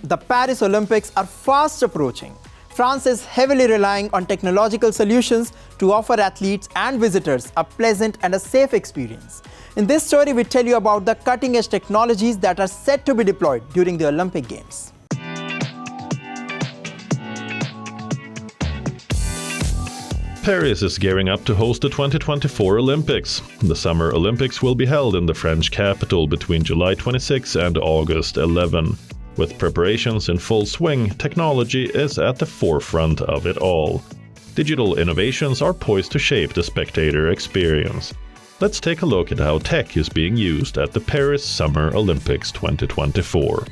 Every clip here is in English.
The Paris Olympics are fast approaching. France is heavily relying on technological solutions to offer athletes and visitors a pleasant and a safe experience. In this story, we tell you about the cutting-edge technologies that are set to be deployed during the Olympic Games. Paris is gearing up to host the 2024 Olympics. The Summer Olympics will be held in the French capital between July 26 and August 11. With preparations in full swing, technology is at the forefront of it all. Digital innovations are poised to shape the spectator experience. Let's take a look at how tech is being used at the Paris Summer Olympics 2024.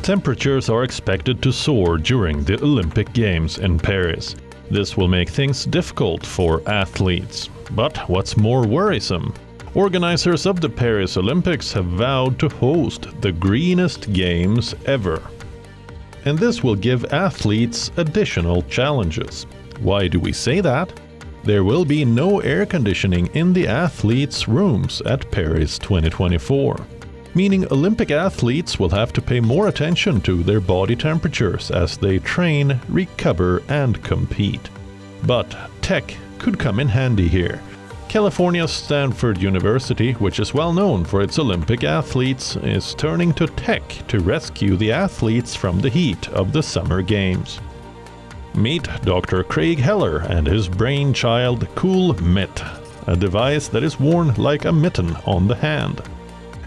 Temperatures are expected to soar during the Olympic Games in Paris. This will make things difficult for athletes. But what's more worrisome? Organizers of the Paris Olympics have vowed to host the greenest games ever. And this will give athletes additional challenges. Why do we say that? There will be no air conditioning in the athletes' rooms at Paris 2024. Meaning Olympic athletes will have to pay more attention to their body temperatures as they train, recover, and compete. But tech could come in handy here. California's Stanford University, which is well known for its Olympic athletes, is turning to tech to rescue the athletes from the heat of the Summer Games. Meet Dr. Craig Heller and his brainchild Cool Mitt, a device that is worn like a mitten on the hand.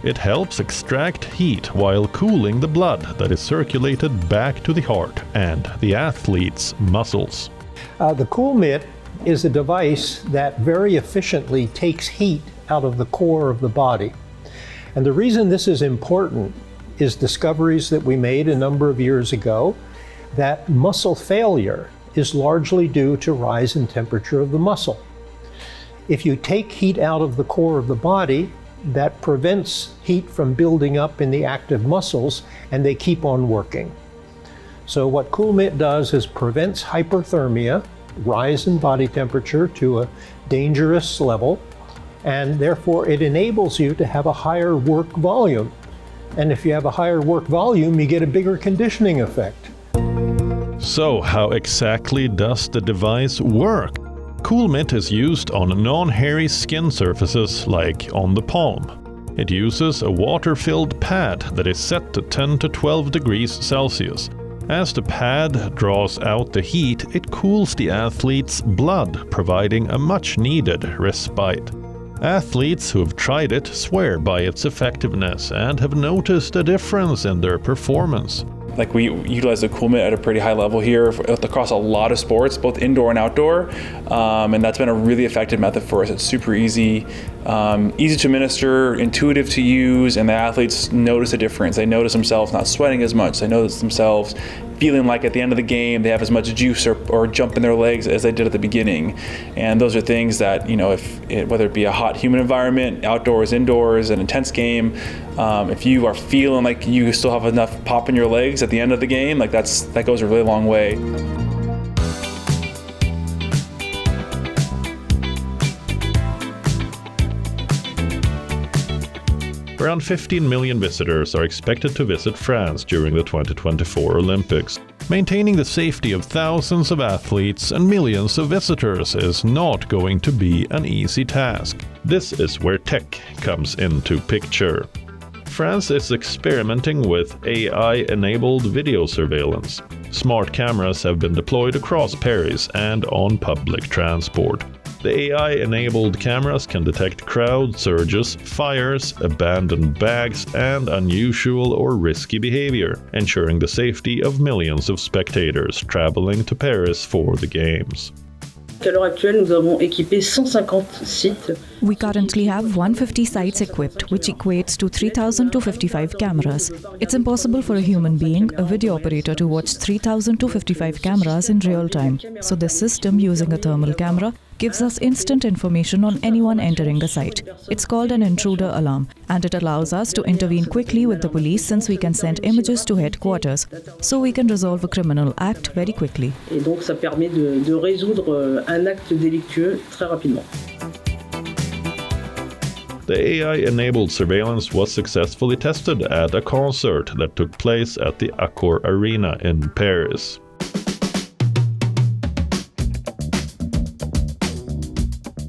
It helps extract heat while cooling the blood that is circulated back to the heart and the athlete's muscles. The Cool Mitt is a device that very efficiently takes heat out of the core of the body. And the reason this is important is discoveries that we made a number of years ago that muscle failure is largely due to rise in temperature of the muscle. If you take heat out of the core of the body, that prevents heat from building up in the active muscles, and they keep on working. So what Cool Mitt does is prevents hyperthermia, rise in body temperature to a dangerous level, and therefore it enables you to have a higher work volume. And if you have a higher work volume, you get a bigger conditioning effect. So how exactly does the device work? Cool Mitt is used on non-hairy skin surfaces like on the palm. It uses a water-filled pad that is set to 10 to 12 degrees Celsius. As the pad draws out the heat, it cools the athlete's blood, providing a much-needed respite. Athletes who have tried it swear by its effectiveness and have noticed a difference in their performance. Like, we utilize the Cool Mitt at a pretty high level here across a lot of sports, both indoor and outdoor, and that's been a really effective method for us. It's super easy to administer, intuitive to use, and the athletes notice a difference. They notice themselves not sweating as much. They notice themselves feeling like at the end of the game they have as much juice or jump in their legs as they did at the beginning. And those are things that, whether it be a hot, humid environment, outdoors, indoors, an intense game, if you are feeling like you still have enough pop in your legs at the end of the game, that goes a really long way. Around 15 million visitors are expected to visit France during the 2024 Olympics. Maintaining the safety of thousands of athletes and millions of visitors is not going to be an easy task. This is where tech comes into picture. France is experimenting with AI-enabled video surveillance. Smart cameras have been deployed across Paris and on public transport. The AI-enabled cameras can detect crowd surges, fires, abandoned bags, and unusual or risky behavior, ensuring the safety of millions of spectators traveling to Paris for the Games. À l'heure actuelle, nous avons équipé 150 sites. We currently have 150 sites equipped, which equates to 3,255 cameras. It's impossible for a human being, a video operator, to watch 3,255 cameras in real time. So this system, using a thermal camera, gives us instant information on anyone entering the site. It's called an intruder alarm, and it allows us to intervene quickly with the police, since we can send images to headquarters, so we can resolve a criminal act very quickly. Et donc ça permet de résoudre un acte délictueux très rapidement. The AI-enabled surveillance was successfully tested at a concert that took place at the Accor Arena in Paris.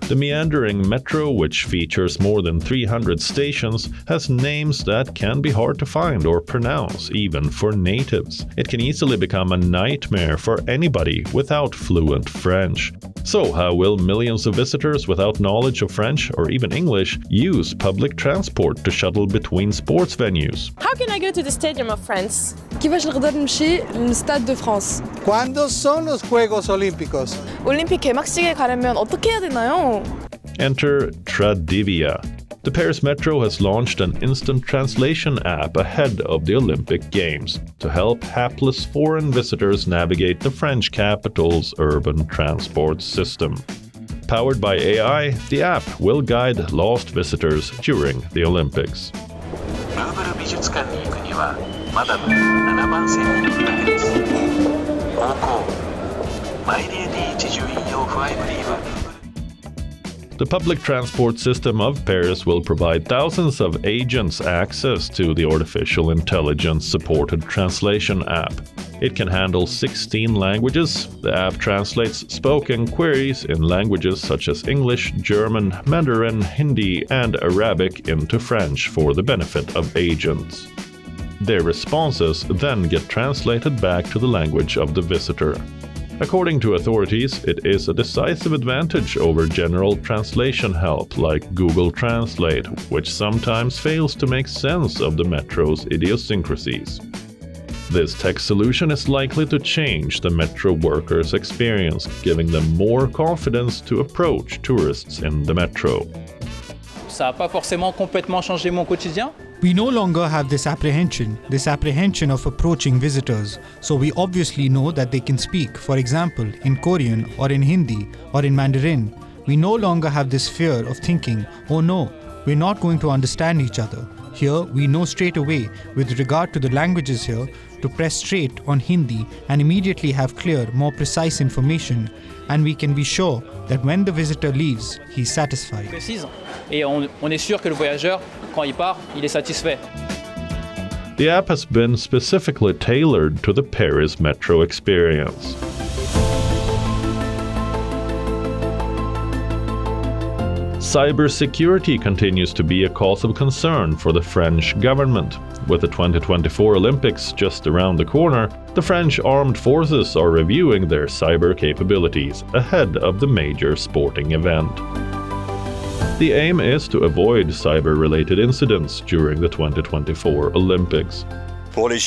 The meandering metro, which features more than 300 stations, has names that can be hard to find or pronounce, even for natives. It can easily become a nightmare for anybody without fluent French. So how will millions of visitors without knowledge of French or even English use public transport to shuttle between sports venues? How can I go to the Stadium of France? كيفاش نقدر نمشي للستاد دو فرانس? ¿Cuándo son los Juegos Olímpicos? 올림픽 개막식에 가려면 어떻게 해야 되나요? Enter Tradivia. The Paris Metro has launched an instant translation app ahead of the Olympic Games to help hapless foreign visitors navigate the French capital's urban transport system. Powered by AI, the app will guide lost visitors during the Olympics. The public transport system of Paris will provide thousands of agents access to the artificial intelligence-supported translation app. It can handle 16 languages. The app translates spoken queries in languages such as English, German, Mandarin, Hindi, and Arabic into French for the benefit of agents. Their responses then get translated back to the language of the visitor. According to authorities, it is a decisive advantage over general translation help like Google Translate, which sometimes fails to make sense of the metro's idiosyncrasies. This tech solution is likely to change the metro workers' experience, giving them more confidence to approach tourists in the metro. Ça n'a pas forcément complètement changé mon quotidien. We no longer have this apprehension of approaching visitors, so we obviously know that they can speak, for example, in Korean or in Hindi or in Mandarin. We no longer have this fear of thinking, oh no, we're not going to understand each other. Here, we know straight away, with regard to the languages here, to press straight on Hindi and immediately have clear, more precise information, and we can be sure that when the visitor leaves, he's satisfied. Et on est sûr que le voyageur, quand il part, il est satisfait. The app has been specifically tailored to the Paris Metro experience. Cybersecurity continues to be a cause of concern for the French government. With the 2024 Olympics just around the corner, the French armed forces are reviewing their cyber capabilities ahead of the major sporting event. The aim is to avoid cyber-related incidents during the 2024 Olympics. During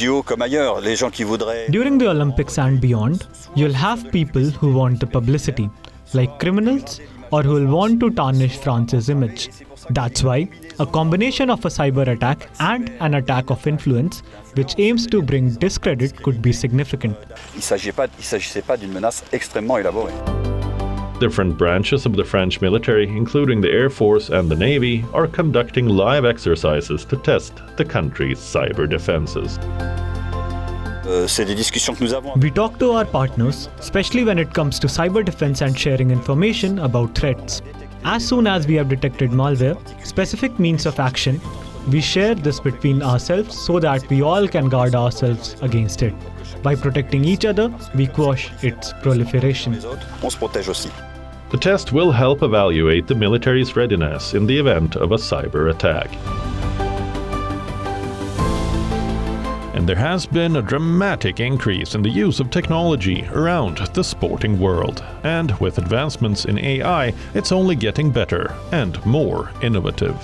the Olympics and beyond, you'll have people who want the publicity, like criminals, or who will want to tarnish France's image. That's why a combination of a cyber attack and an attack of influence, which aims to bring discredit, could be significant. Different branches of the French military, including the Air Force and the Navy, are conducting live exercises to test the country's cyber defenses. We talk to our partners, especially when it comes to cyber defense and sharing information about threats. As soon as we have detected malware, specific means of action, we share this between ourselves so that we all can guard ourselves against it. By protecting each other, we quash its proliferation. The test will help evaluate the military's readiness in the event of a cyber attack. And there has been a dramatic increase in the use of technology around the sporting world. And with advancements in AI, it's only getting better and more innovative.